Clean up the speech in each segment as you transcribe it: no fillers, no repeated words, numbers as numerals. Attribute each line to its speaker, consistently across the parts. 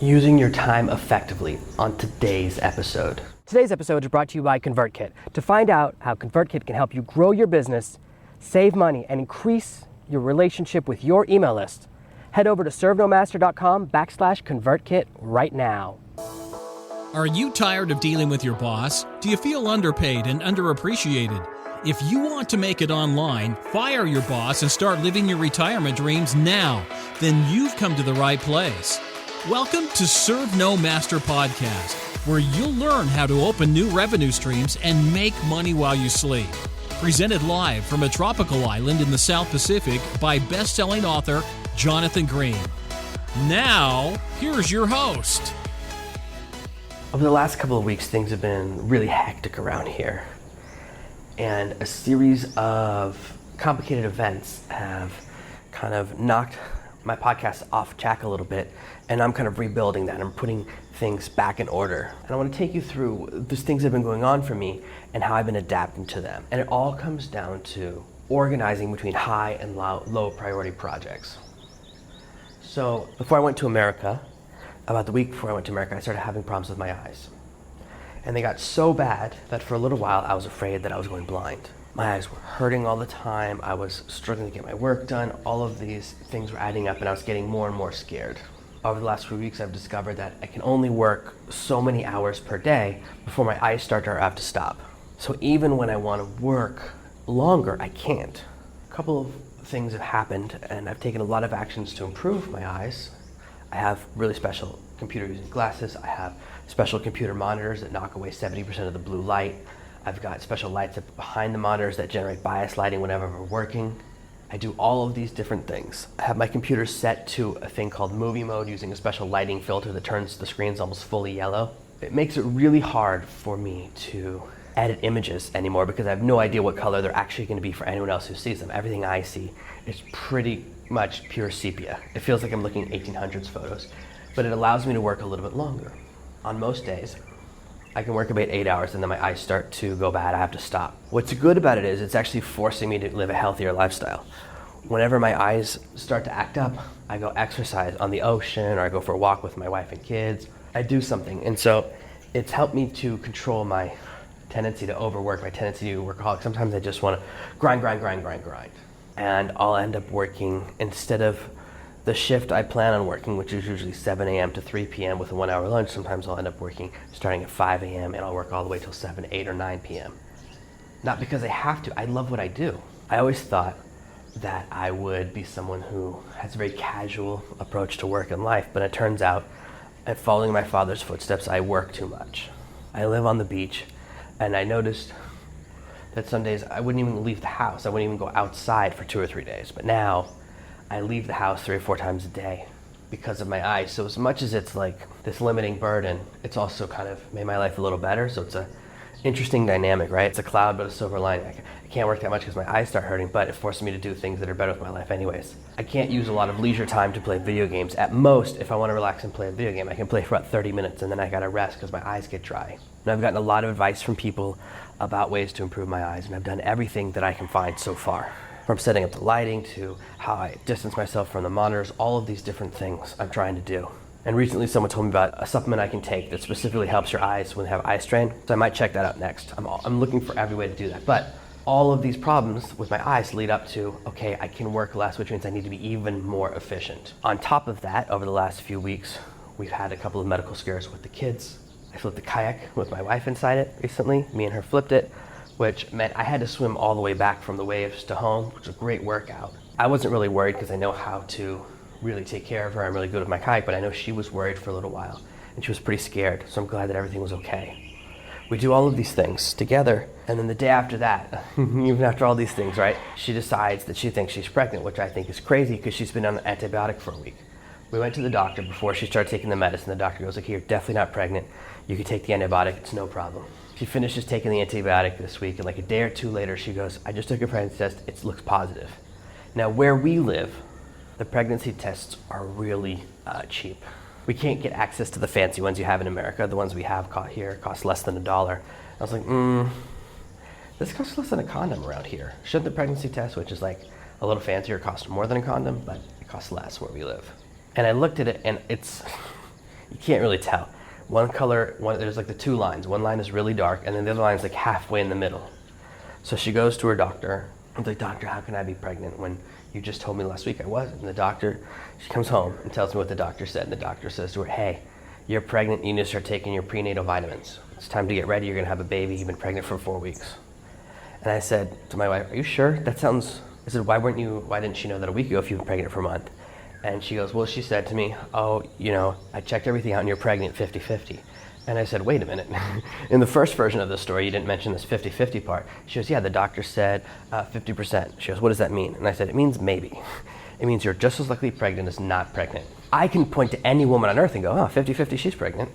Speaker 1: Using your time effectively on today's episode.
Speaker 2: Today's episode is brought to you by ConvertKit. To find out how ConvertKit can help you grow your business, save money, and increase your relationship with your email list, head over to servenomaster.com/ConvertKit right now.
Speaker 3: Are you tired of dealing with your boss? Do you feel underpaid and underappreciated? If you want to make it online, fire your boss and start living your retirement dreams now, then you've come to the right place. Welcome to Serve No Master Podcast, where you'll learn how to open new revenue streams and make money while you sleep. Presented live from a tropical island in the South Pacific by best-selling author Jonathan Green. Now, here's your host.
Speaker 1: Over the last couple of weeks, things have been really hectic around here. And a series of complicated events have kind of knocked my podcast off track a little bit, and I'm kind of rebuilding that. I'm putting things back in order. And I want to take you through these things that have been going on for me and how I've been adapting to them. And it all comes down to organizing between high and low priority projects. So before I went to America, about the week before I went to America, I started having problems with my eyes. And they got so bad that for a little while I was afraid that I was going blind. My eyes were hurting all the time. I was struggling to get my work done. All of these things were adding up and I was getting more and more scared. Over the last few weeks, I've discovered that I can only work so many hours per day before my eyes start to have to stop. So even when I want to work longer, I can't. A couple of things have happened and I've taken a lot of actions to improve my eyes. I have really special computer using glasses. I have special computer monitors that knock away 70% of the blue light. I've got special lights up behind the monitors that generate bias lighting whenever we're working. I do all of these different things. I have my computer set to a thing called movie mode using a special lighting filter that turns the screens almost fully yellow. It makes it really hard for me to edit images anymore because I have no idea what color they're actually going to be for anyone else who sees them. Everything I see is pretty much pure sepia. It feels like I'm looking at 1800s photos, but it allows me to work a little bit longer. On most days, I can work about 8 hours and then my eyes start to go bad. I have to stop. What's good about it is it's actually forcing me to live a healthier lifestyle. Whenever my eyes start to act up, I go exercise on the ocean or I go for a walk with my wife and kids. I do something. And so it's helped me to control my tendency to overwork, my tendency to workaholic. Sometimes I just want to grind. And I'll end up working instead of the shift I plan on working, which is usually 7 a.m. to 3 p.m. with a 1 hour lunch. Sometimes I'll end up working starting at 5 a.m. and I'll work all the way till 7, 8, or 9 p.m. Not because I have to, I love what I do. I always thought that I would be someone who has a very casual approach to work and life, but it turns out, at following my father's footsteps, I work too much. I live on the beach, and I noticed that some days I wouldn't even leave the house. I wouldn't even go outside for 2 or 3 days. But now I leave the house 3 or 4 times a day because of my eyes. So as much as it's like this limiting burden, it's also kind of made my life a little better. So it's a interesting dynamic, right? It's a cloud but a silver lining. I can't work that much because my eyes start hurting, but it forces me to do things that are better with my life anyways. I can't use a lot of leisure time to play video games. At most, if I want to relax and play a video game, I can play for about 30 minutes and then I gotta rest because my eyes get dry. And I've gotten a lot of advice from people about ways to improve my eyes, and I've done everything that I can find so far. From setting up the lighting to how I distance myself from the monitors, all of these different things I'm trying to do. And recently someone told me about a supplement I can take that specifically helps your eyes when they have eye strain, so I might check that out next. I'm looking for every way to do that. But all of these problems with my eyes lead up to, okay, I can work less, which means I need to be even more efficient. On top of that, over the last few weeks, we've had a couple of medical scares with the kids. I flipped a kayak with my wife inside it recently. Me and her flipped it, which meant I had to swim all the way back from the waves to home, which was a great workout. I wasn't really worried because I know how to really take care of her. I'm really good with my kayak, but I know she was worried for a little while and she was pretty scared. So I'm glad that everything was okay. We do all of these things together. And then the day after that, even after all these things, right? She decides that she thinks she's pregnant, which I think is crazy because she's been on an antibiotic for a week. We went to the doctor before she started taking the medicine. The doctor goes, okay, you're definitely not pregnant. You can take the antibiotic, it's no problem. She finishes taking the antibiotic this week, and like a day or two later, she goes, I just took a pregnancy test, it looks positive. Now, where we live, the pregnancy tests are really cheap. We can't get access to the fancy ones you have in America. The ones we have here cost less than $1. I was like, this costs less than a condom around here. Shouldn't the pregnancy test, which is like a little fancier, cost more than a condom, but it costs less where we live. And I looked at it and it's You can't really tell. There's like the two lines. One line is really dark, and then the other line is like halfway in the middle. So she goes to her doctor. I'm like, doctor, how can I be pregnant when you just told me last week I wasn't? And the doctor, she comes home and tells me what the doctor said. And the doctor says to her, hey, you're pregnant. You need to start taking your prenatal vitamins. It's time to get ready. You're going to have a baby. You've been pregnant for 4 weeks. And I said to my wife, are you sure? I said, why didn't she know that a week ago if you've been pregnant for a month? And she goes, well, she said to me, oh, I checked everything out and you're pregnant 50-50. And I said, wait a minute. In the first version of the story, you didn't mention this 50-50 part. She goes, yeah, the doctor said 50%. She goes, what does that mean? And I said, it means maybe. It means you're just as likely pregnant as not pregnant. I can point to any woman on earth and go, oh, 50-50, she's pregnant.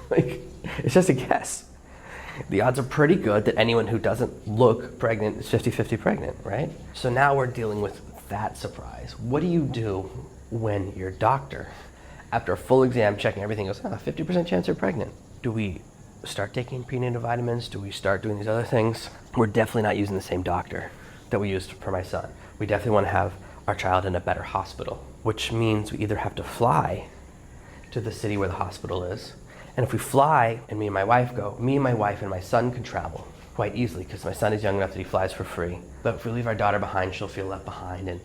Speaker 1: Like, it's just a guess. The odds are pretty good that anyone who doesn't look pregnant is 50-50 pregnant, right? So now we're dealing with that surprise. What do you do when your doctor, after a full exam, checking everything, goes, 50% chance you're pregnant? Do we start taking prenatal vitamins? Do we start doing these other things? We're definitely not using the same doctor that we used for my son. We definitely want to have our child in a better hospital, which means we either have to fly to the city where the hospital is. And if we fly and me and my wife go, me and my wife and my son can travel quite easily because my son is young enough that he flies for free. But if we leave our daughter behind, she'll feel left behind. And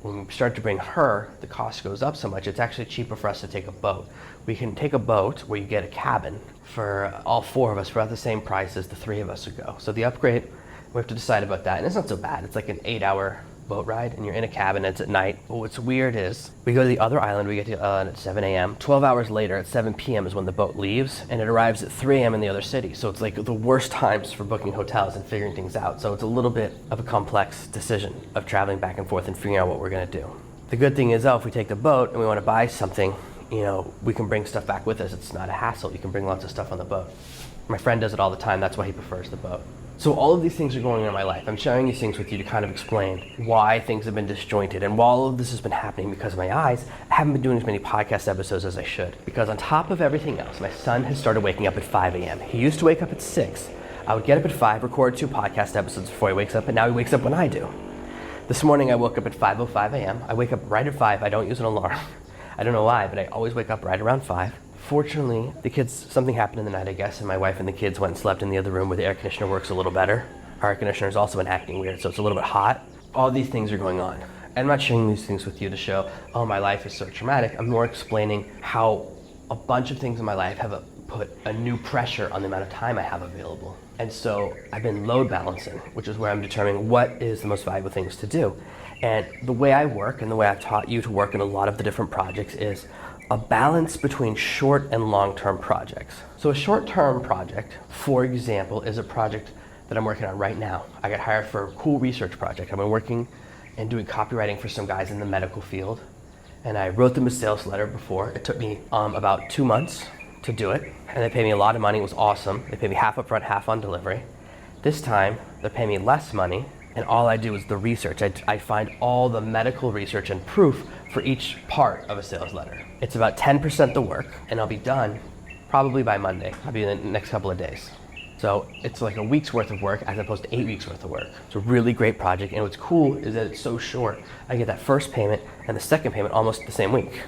Speaker 1: when we start to bring her, the cost goes up so much, it's actually cheaper for us to take a boat. We can take a boat where you get a cabin for all 4 of us for about the same price as the 3 of us would go. So the upgrade, we have to decide about that. And it's not so bad. It's like an 8-hour boat ride and you're in a cabin, it's at night. But what's weird is we go to the other island, we get to the island at 7 a.m. 12 hours later at 7 p.m. is when the boat leaves and it arrives at 3 a.m. in the other city. So it's like the worst times for booking hotels and figuring things out. So it's a little bit of a complex decision of traveling back and forth and figuring out what we're gonna do. The good thing is, if we take the boat and we wanna buy something, we can bring stuff back with us. It's not a hassle. You can bring lots of stuff on the boat. My friend does it all the time. That's why he prefers the boat. So all of these things are going on in my life. I'm sharing these things with you to kind of explain why things have been disjointed. And while all of this has been happening because of my eyes, I haven't been doing as many podcast episodes as I should. Because on top of everything else, my son has started waking up at 5 a.m. He used to wake up at 6. I would get up at 5, record 2 podcast episodes before he wakes up, and now he wakes up when I do. This morning I woke up at 5:05 a.m. I wake up right at 5. I don't use an alarm. I don't know why, but I always wake up right around 5. Fortunately, something happened in the night, I guess, and my wife and the kids went and slept in the other room where the air conditioner works a little better. Our air conditioner's also been acting weird, so it's a little bit hot. All these things are going on. I'm not sharing these things with you to show, oh, my life is so traumatic. I'm more explaining how a bunch of things in my life have put a new pressure on the amount of time I have available. And so I've been load balancing, which is where I'm determining what is the most valuable things to do. And the way I work and the way I've taught you to work in a lot of the different projects is a balance between short and long-term projects. So a short-term project, for example, is a project that I'm working on right now. I got hired for a cool research project. I've been working and doing copywriting for some guys in the medical field. And I wrote them a sales letter before. It took me about 2 months to do it. And they paid me a lot of money. It was awesome. They paid me half up front, half on delivery. This time, they're paying me less money. And all I do is the research. I find all the medical research and proof for each part of a sales letter. It's about 10% the work, and I'll be done probably by Monday. I'll be in the next couple of days. So it's like a week's worth of work as opposed to 8 weeks worth of work. It's a really great project, and what's cool is that it's so short. I get that first payment and the second payment almost the same week.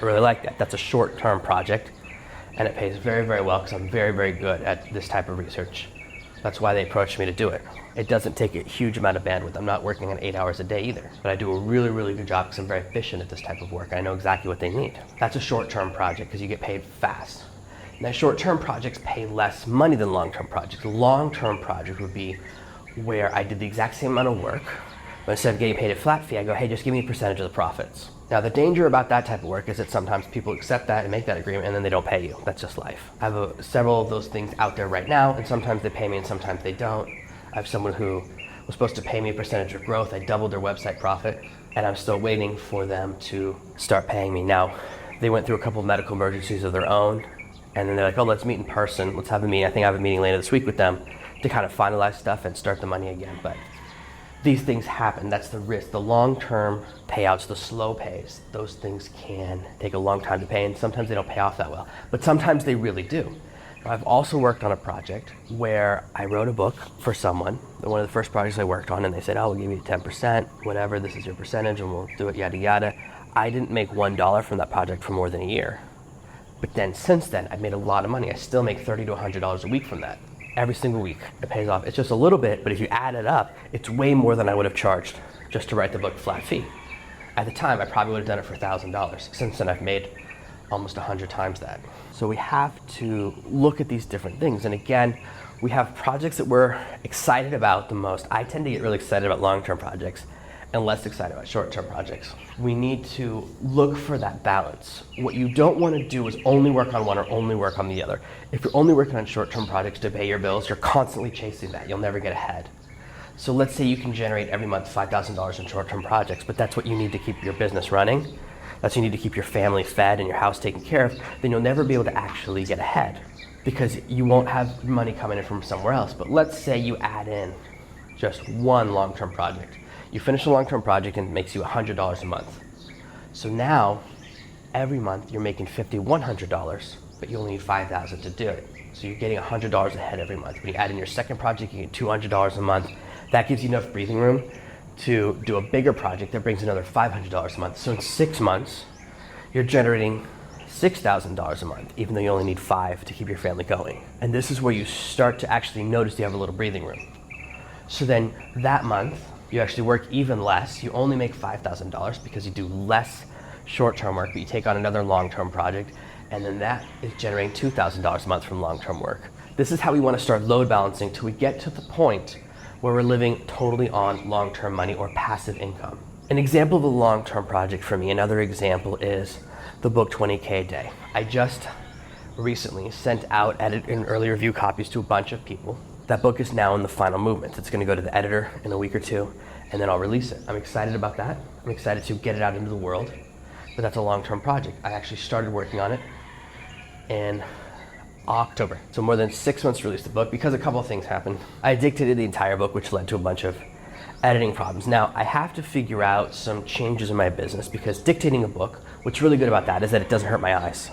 Speaker 1: I really like that. That's a short-term project, and it pays very, very well because I'm very, very good at this type of research. That's why they approached me to do it. It doesn't take a huge amount of bandwidth. I'm not working on 8 hours a day either, but I do a really, really good job because I'm very efficient at this type of work. I know exactly what they need. That's a short-term project because you get paid fast. Now, short-term projects pay less money than long-term projects. A long-term project would be where I did the exact same amount of work, but instead of getting paid a flat fee, I go, hey, just give me a percentage of the profits. Now, the danger about that type of work is that sometimes people accept that and make that agreement and then they don't pay you. That's just life. I have several of those things out there right now, and sometimes they pay me and sometimes they don't. I have someone who was supposed to pay me a percentage of growth. I doubled their website profit, and I'm still waiting for them to start paying me. Now, they went through a couple of medical emergencies of their own, and then they're like, oh, let's meet in person. Let's have a meeting. I think I have a meeting later this week with them to kind of finalize stuff and start the money again. But these things happen. That's the risk. The long-term payouts, the slow pays, those things can take a long time to pay, and sometimes they don't pay off that well. But sometimes they really do. I've also worked on a project where I wrote a book for someone, one of the first projects I worked on, and they said, oh, we'll give you 10%, whatever, this is your percentage, and we'll do it, yada, yada. I didn't make $1 from that project for more than a year. But then since then, I've made a lot of money. I still make $30 to $100 a week from that. Every single week, it pays off. It's just a little bit, but if you add it up, it's way more than I would have charged just to write the book flat fee. At the time, I probably would have done it for $1,000. Since then, I've made almost 100 times that. So we have to look at these different things. And again, we have projects that we're excited about the most. I tend to get really excited about long-term projects and less excited about short-term projects. We need to look for that balance. What you don't want to do is only work on one or only work on the other. If you're only working on short-term projects to pay your bills, you're constantly chasing that. You'll never get ahead. So let's say you can generate every month $5,000 in short-term projects, but that's what you need to keep your business running. That's what you need to keep your family fed and your house taken care of. Then you'll never be able to actually get ahead because you won't have money coming in from somewhere else. But let's say you add in just one long-term project. You finish a long-term project and it makes you $100 a month. So now, every month you're making $50, $100, but you only need $5,000 to do it. So you're getting $100 ahead every month. When you add in your second project, you get $200 a month. That gives you enough breathing room to do a bigger project that brings another $500 a month. So in 6 months, you're generating $6,000 a month, even though you only need $5,000 to keep your family going. And this is where you start to actually notice you have a little breathing room. So then that month, you actually work even less. You only make $5,000 because you do less short-term work, but you take on another long-term project, and then that is generating $2,000 a month from long-term work. This is how we want to start load balancing till we get to the point where we're living totally on long-term money or passive income. An example of a long-term project for me, another example is the book 20K a Day. I just recently sent out edit and early review copies to a bunch of people. That book is now in the final movement. It's going to go to the editor in a week or two, and then I'll release it. I'm excited about that. I'm excited to get it out into the world, but that's a long-term project. I actually started working on it in October. So more than 6 months to release the book because a couple of things happened. I dictated the entire book, which led to a bunch of editing problems. Now, I have to figure out some changes in my business because dictating a book, what's really good about that is that it doesn't hurt my eyes.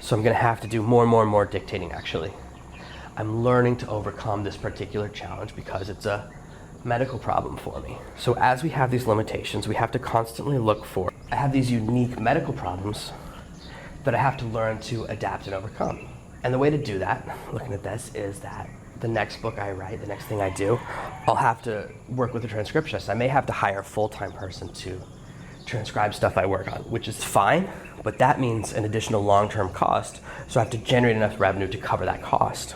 Speaker 1: So I'm going to have to do more and more and more dictating, actually. I'm learning to overcome this particular challenge because it's a medical problem for me. So as we have these limitations, we have to constantly look for, I have these unique medical problems that I have to learn to adapt and overcome. And the way to do that, looking at this, is that the next book I write, the next thing I do, I'll have to work with a transcriptionist. I may have to hire a full-time person to transcribe stuff I work on, which is fine, but that means an additional long-term cost. So I have to generate enough revenue to cover that cost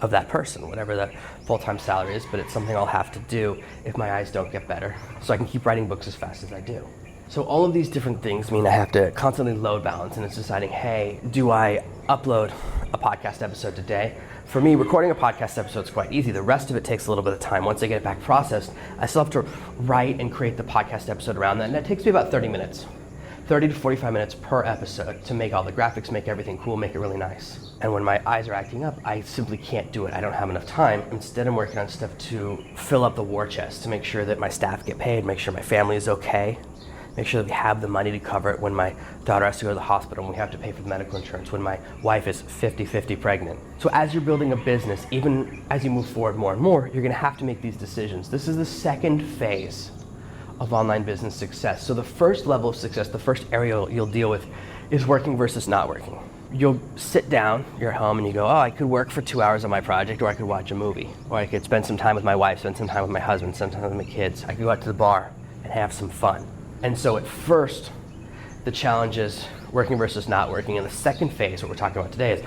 Speaker 1: of that person, whatever that full-time salary is, but it's something I'll have to do if my eyes don't get better, so I can keep writing books as fast as I do. So all of these different things mean I have to constantly load balance, and it's deciding, hey, do I upload a podcast episode today? For me, recording a podcast episode is quite easy. The rest of it takes a little bit of time. Once I get it back processed, I still have to write and create the podcast episode around that, and that takes me about 30 minutes. 30 to 45 minutes per episode to make all the graphics, make everything cool, make it really nice. And when my eyes are acting up, I simply can't do it. I don't have enough time. Instead, I'm working on stuff to fill up the war chest, to make sure that my staff get paid, make sure my family is okay, make sure that we have the money to cover it when my daughter has to go to the hospital, when we have to pay for the medical insurance, when my wife is 50-50 pregnant. So as you're building a business, even as you move forward more and more, you're gonna have to make these decisions. This is the second phase of online business success. So the first level of success, the first area you'll deal with is working versus not working. You'll sit down, you're at home, and you go, oh, I could work for 2 hours on my project, or I could watch a movie, or I could spend some time with my wife, spend some time with my husband, spend some time with my kids. I could go out to the bar and have some fun. And so at first, the challenge is working versus not working. And the second phase, what we're talking about today, is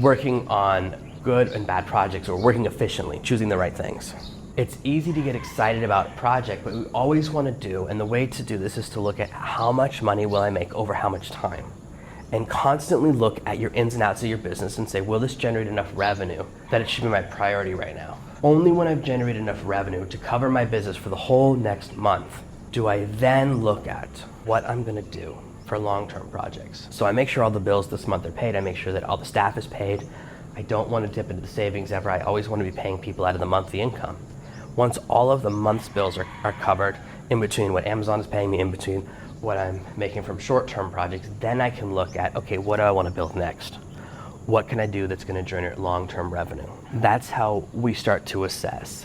Speaker 1: working on good and bad projects, or working efficiently, choosing the right things. It's easy to get excited about a project, but we always want to do, and the way to do this is to look at how much money will I make over how much time, and constantly look at your ins and outs of your business and say, will this generate enough revenue that it should be my priority right now? Only when I've generated enough revenue to cover my business for the whole next month do I then look at what I'm going to do for long-term projects. So I make sure all the bills this month are paid. I make sure that all the staff is paid. I don't want to dip into the savings ever. I always want to be paying people out of the monthly income. Once all of the month's bills are covered, in between what Amazon is paying me, in between what I'm making from short-term projects, then I can look at, okay, what do I want to build next? What can I do that's going to generate long-term revenue? That's how we start to assess.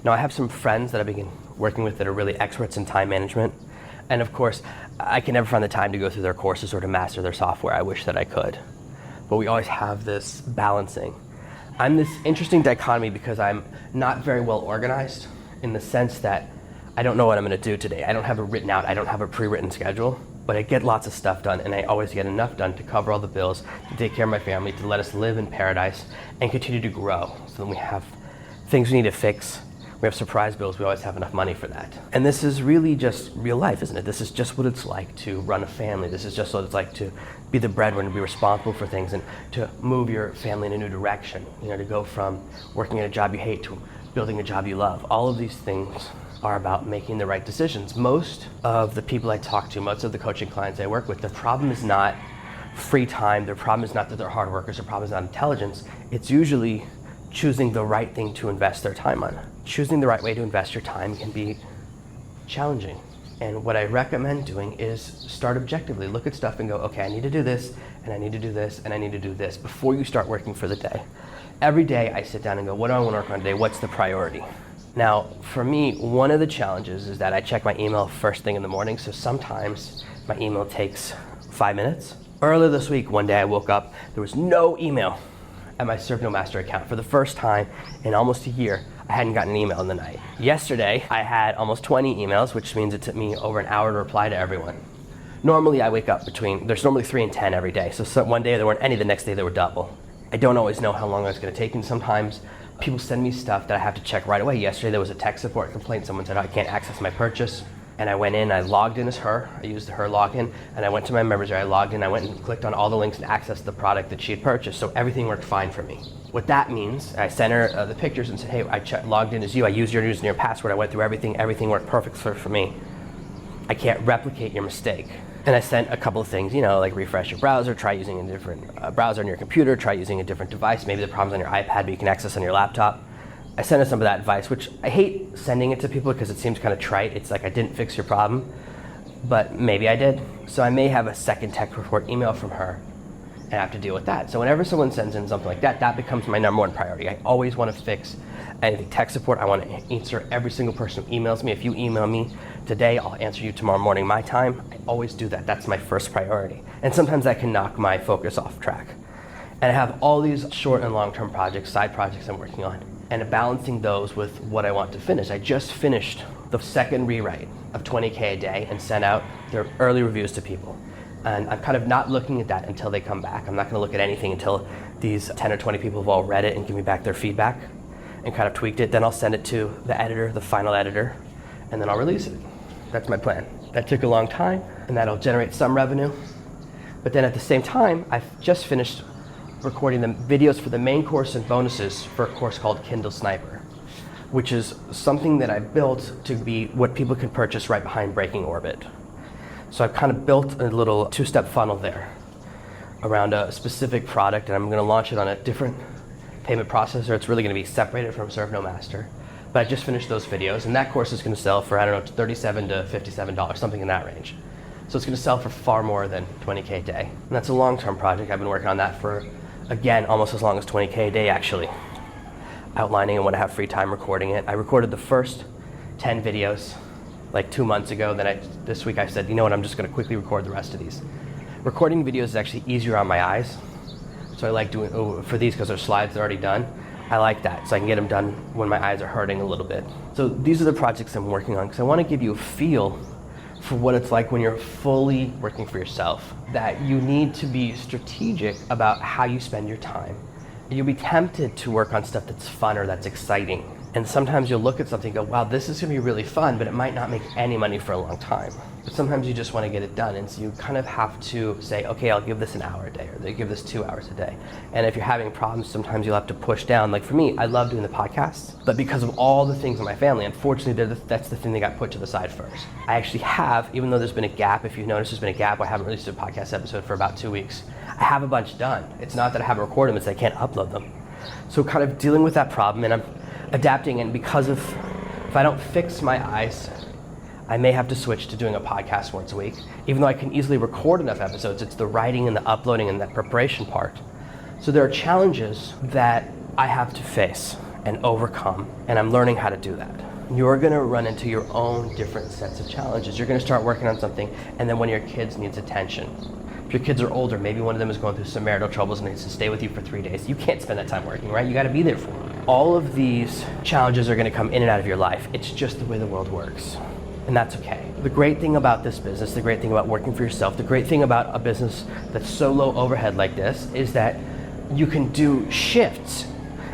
Speaker 1: Now, I have some friends that I've been working with that are really experts in time management. And of course, I can never find the time to go through their courses or to master their software. I wish that I could. but we always have this balancing. I'm this interesting dichotomy because I'm not very well organized in the sense that I don't know what I'm going to do today. I don't have it written out. I don't have a pre-written schedule, but I get lots of stuff done, and I always get enough done to cover all the bills, to take care of my family, to let us live in paradise and continue to grow. So then we have things we need to fix. We have surprise bills. We always have enough money for that. And this is really just real life, isn't it? This is just what it's like to run a family. This is just what it's like to be the breadwinner, be responsible for things, and to move your family in a new direction. To go from working at a job you hate to building a job you love. All of these things are about making the right decisions. Most of the people I talk to, most of the coaching clients I work with, their problem is not free time. Their problem is not that they're hard workers. Their problem is not intelligence. It's usually choosing the right thing to invest their time on. Choosing the right way to invest your time can be challenging. And what I recommend doing is start objectively. Look at stuff and go, okay, I need to do this, and I need to do this, and I need to do this before you start working for the day. Every day I sit down and go, what do I want to work on today? What's the priority? Now, for me, one of the challenges is that I check my email first thing in the morning, so sometimes my email takes 5 minutes. Earlier this week, one day I woke up, there was no email at my Serve No Master account. For the first time in almost a year, I hadn't gotten an email in the night. Yesterday, I had almost 20 emails, which means it took me over an hour to reply to everyone. Normally, I wake up there's normally 3 and 10 every day, so one day there weren't any, the next day there were double. I don't always know how long it's going to take, and sometimes people send me stuff that I have to check right away. Yesterday, there was a tech support complaint. Someone said, I can't access my purchase. And I went in, I logged in as her, I used her login, and I went to my members area, I logged in, I went and clicked on all the links and accessed the product that she had purchased, so everything worked fine for me. What that means, I sent her the pictures and said, hey, I logged in as you, I used your username and your password, I went through everything worked perfect for me. I can't replicate your mistake. And I sent a couple of things, like refresh your browser, try using a different browser on your computer, try using a different device, maybe the problem's on your iPad, but you can access on your laptop. I sent her some of that advice, which I hate sending it to people because it seems kind of trite. It's like I didn't fix your problem, but maybe I did. So I may have a second tech support email from her and I have to deal with that. So whenever someone sends in something like that, that becomes my number one priority. I always want to fix anything tech support. I want to answer every single person who emails me. If you email me today, I'll answer you tomorrow morning my time. I always do that. That's my first priority. And sometimes that can knock my focus off track. And I have all these short and long-term projects, side projects I'm working on, and balancing those with what I want to finish. I just finished the second rewrite of 20K a day and sent out their early reviews to people. And I'm kind of not looking at that until they come back. I'm not gonna look at anything until these 10 or 20 people have all read it and give me back their feedback and kind of tweaked it. Then I'll send it to the editor, the final editor, and then I'll release it. That's my plan. That took a long time, and that'll generate some revenue. But then at the same time, I've just finished recording the videos for the main course and bonuses for a course called Kindle Sniper, which is something that I built to be what people can purchase right behind Breaking Orbit. So I've kind of built a little two-step funnel there around a specific product, and I'm going to launch it on a different payment processor. It's really going to be separated from Serve No Master. But I just finished those videos, and that course is going to sell for, $37 to $57, something in that range. So it's going to sell for far more than 20K a day. And that's a long-term project. I've been working on that for, again, almost as long as 20K a day, actually. Outlining and when I have free time recording it. I recorded the first 10 videos like 2 months ago. Then this week I said, you know what, I'm just going to quickly record the rest of these. Recording videos is actually easier on my eyes. So I like doing for these because their slides are already done. I like that, so I can get them done when my eyes are hurting a little bit. So these are the projects I'm working on because I want to give you a feel for what it's like when you're fully working for yourself, that you need to be strategic about how you spend your time. You'll be tempted to work on stuff that's fun or that's exciting. And sometimes you'll look at something and go, wow, this is gonna be really fun, but it might not make any money for a long time. But sometimes you just wanna get it done. And so you kind of have to say, okay, I'll give this an hour a day, or they give this 2 hours a day. And if you're having problems, sometimes you'll have to push down. Like for me, I love doing the podcasts, but because of all the things in my family, unfortunately, that's the thing that got put to the side first. I actually have, even though there's been a gap, if you've noticed there's been a gap, I haven't released a podcast episode for about 2 weeks. I have a bunch done. It's not that I haven't recorded them, it's that I can't upload them. So kind of dealing with that problem, and I'm adapting, and because of, if I don't fix my eyes, I may have to switch to doing a podcast once a week. Even though I can easily record enough episodes, it's the writing and the uploading and that preparation part. So there are challenges that I have to face and overcome, and I'm learning how to do that. You're gonna run into your own different sets of challenges. You're gonna start working on something, and then one of your kids needs attention. If your kids are older, maybe one of them is going through some marital troubles and needs to stay with you for 3 days. You can't spend that time working, right? You got to be there for them. All of these challenges are going to come in and out of your life. It's just the way the world works. And that's okay. The great thing about this business, the great thing about working for yourself, the great thing about a business that's so low overhead like this is that you can do shifts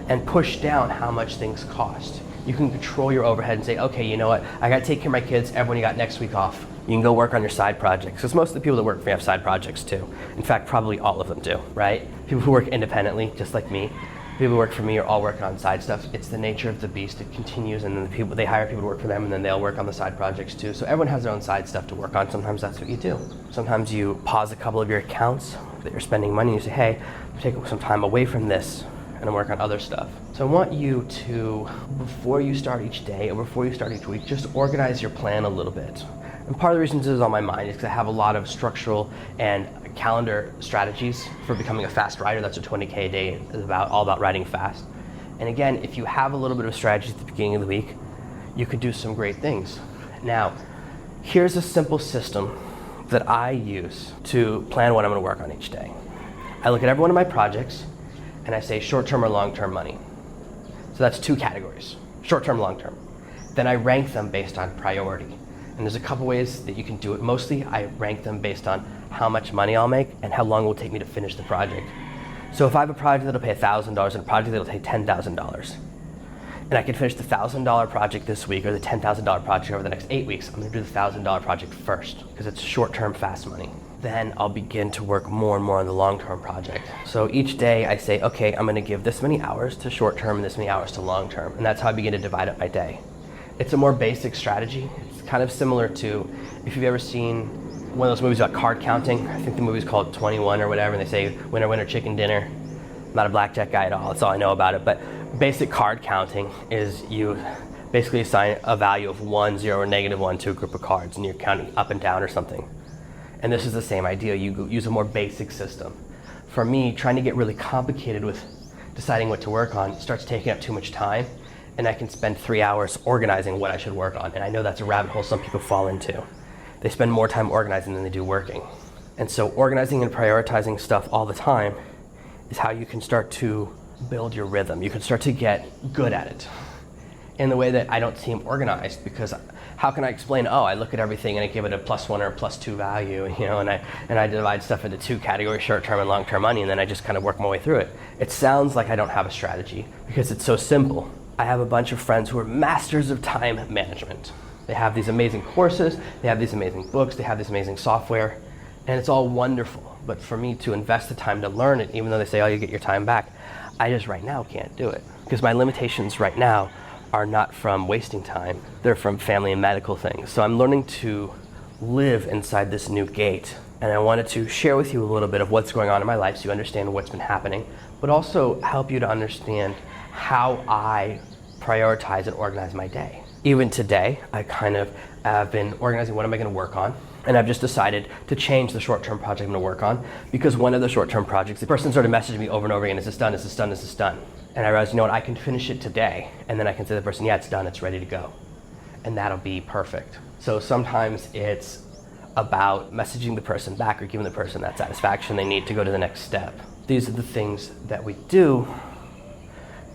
Speaker 1: and push down how much things cost. You can control your overhead and say, okay, you know what? I got to take care of my kids. Everyone, you got next week off. You can go work on your side projects. Because most of the people that work for me have side projects too. In fact, probably all of them do, right? People who work independently, just like me. People who work for me are all working on side stuff. It's the nature of the beast. It continues, and then they hire people to work for them, and then they'll work on the side projects too. So everyone has their own side stuff to work on. Sometimes that's what you do. Sometimes you pause a couple of your accounts that you're spending money, and you say, hey, I'm taking some time away from this, and I'm working on other stuff. So I want you to, before you start each day or before you start each week, just organize your plan a little bit. And part of the reason this is on my mind is because I have a lot of structural and calendar strategies for becoming a fast writer. That's what 20K a day is about, all about writing fast. And again, if you have a little bit of strategy at the beginning of the week, you could do some great things. Now, here's a simple system that I use to plan what I'm going to work on each day. I look at every one of my projects and I say short-term or long-term money. So that's 2 categories, short-term, long-term. Then I rank them based on priority. And there's a couple ways that you can do it. Mostly I rank them based on how much money I'll make and how long it will take me to finish the project. So if I have a project that'll pay $1,000 and a project that'll take $10,000, and I can finish the $1,000 project this week or the $10,000 project over the next 8 weeks, I'm gonna do the $1,000 project first because it's short-term, fast money. Then I'll begin to work more and more on the long-term project. So each day I say, okay, I'm gonna give this many hours to short-term and this many hours to long-term. And that's how I begin to divide up my day. It's a more basic strategy. It's kind of similar to, if you've ever seen one of those movies about card counting. I think the movie's called 21 or whatever, and they say, winner, winner, chicken dinner. I'm not a blackjack guy at all, that's all I know about it. But basic card counting is you basically assign a value of 1, 0, or -1 to a group of cards, and you're counting up and down or something. And this is the same idea. You use a more basic system. For me, trying to get really complicated with deciding what to work on starts taking up too much time, and I can spend 3 hours organizing what I should work on. And I know that's a rabbit hole some people fall into. They spend more time organizing than they do working. And so organizing and prioritizing stuff all the time is how you can start to build your rhythm. You can start to get good at it in the way that I don't seem organized, because how can I explain, oh, I look at everything and I give it a +1 or a +2 value, and I divide stuff into 2 categories, short-term and long-term money, and then I just kind of work my way through it. It sounds like I don't have a strategy because it's so simple. I have a bunch of friends who are masters of time management. They have these amazing courses, they have these amazing books, they have this amazing software, and it's all wonderful. But for me to invest the time to learn it, even though they say, oh, you get your time back, I just right now can't do it. Because my limitations right now are not from wasting time, they're from family and medical things. So I'm learning to live inside this new gate. And I wanted to share with you a little bit of what's going on in my life so you understand what's been happening, but also help you to understand how I prioritize and organize my day. Even today, I kind of have been organizing what am I going to work on, and I've just decided to change the short-term project I'm going to work on, because one of the short-term projects, the person started messaging me over and over again, is this done, is this done, is this done? And I realized, you know what, I can finish it today, and then I can say to the person, yeah, it's done, it's ready to go. And that'll be perfect. So sometimes it's about messaging the person back or giving the person that satisfaction they need to go to the next step. These are the things that we do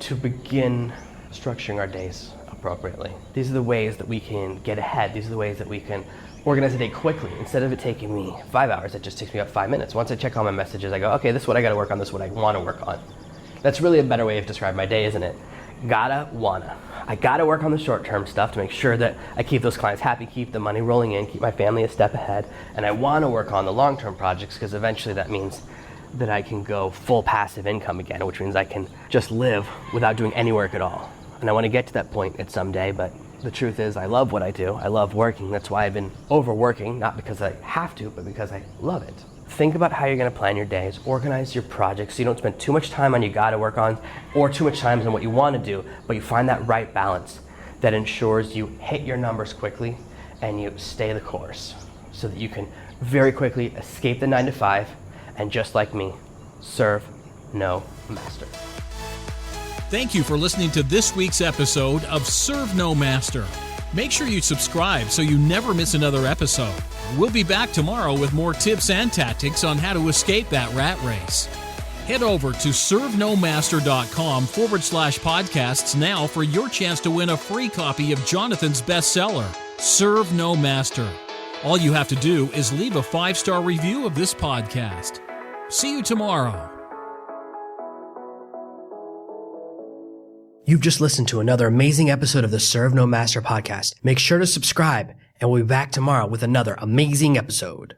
Speaker 1: to begin structuring our days appropriately. These are the ways that we can get ahead. These are the ways that we can organize a day quickly. Instead of it taking me 5 hours, it just takes me about 5 minutes. Once I check all my messages, I go, okay, this is what I gotta work on, this is what I wanna work on. That's really a better way of describing my day, isn't it? Gotta, wanna. I gotta work on the short-term stuff to make sure that I keep those clients happy, keep the money rolling in, keep my family a step ahead, and I wanna work on the long-term projects, because eventually that means that I can go full passive income again, which means I can just live without doing any work at all. And I want to get to that point at some day, but the truth is I love what I do. I love working. That's why I've been overworking, not because I have to, but because I love it. Think about how you're going to plan your days, organize your projects so you don't spend too much time on you got to work on or too much time on what you want to do, but you find that right balance that ensures you hit your numbers quickly and you stay the course so that you can very quickly escape the 9 to 5 and, just like me, serve no master.
Speaker 3: Thank you for listening to this week's episode of Serve No Master. Make sure you subscribe so you never miss another episode. We'll be back tomorrow with more tips and tactics on how to escape that rat race. Head over to servenomaster.com/podcasts now for your chance to win a free copy of Jonathan's bestseller, Serve No Master. All you have to do is leave a 5-star review of this podcast. See you tomorrow.
Speaker 2: You've just listened to another amazing episode of the Serve No Master podcast. Make sure to subscribe, and we'll be back tomorrow with another amazing episode.